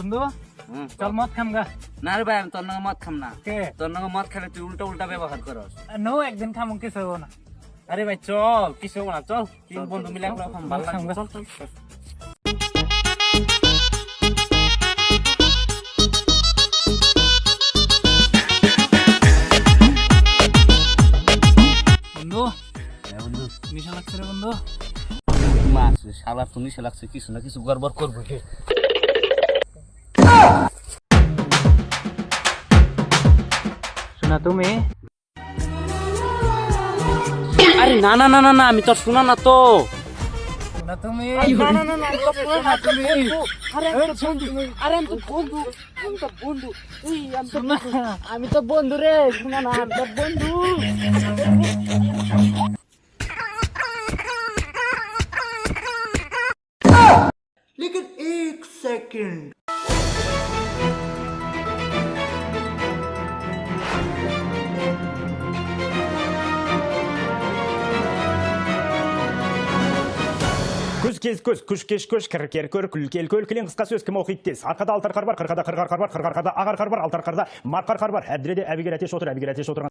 বন্ধু চল মদ খামগা। না রে ভাই, আমি তোর নাকি মদ খাম না। কে তোর নাকি মদ খেলে তুই উল্টা উল্টা ব্যবহার করস। নো একদিন খামু কিছু হবো না। আরে ভাই চল, কিছু না, চল তিন বন্ধু মিলে একলা খাম, ভালো লাগবে। চল চল চল। বন্ধু বন্ধু নিশা লাগছে রে বন্ধু। মাছ শালা তো নিশে লাগছে, কিছু না কিছু গড়বড় করবো। শোনা তুমি আরে না না না না না, আমি তোর শোনা না তো। শোনা তুমি না না না না, আমি তোর শোনা না। তুমি আরে আমি তো বন্ধু, আরে আমি তো বন্ধু, আমি তো বন্ধু, আমি তো বন্ধু রে, শোনা না, আমি তো বন্ধু। लेकिन एक सेकंड Күш кір күлкілен қысқа сөз кім оқиды тез. Арқада алтар қар бар, қырқада қырғар қар бар, қырғар қарда ағар қар бар, алтар қарда марқар қар бар. Әбдіреде әбігер әтеш отыр, әбігер әтеш отырған.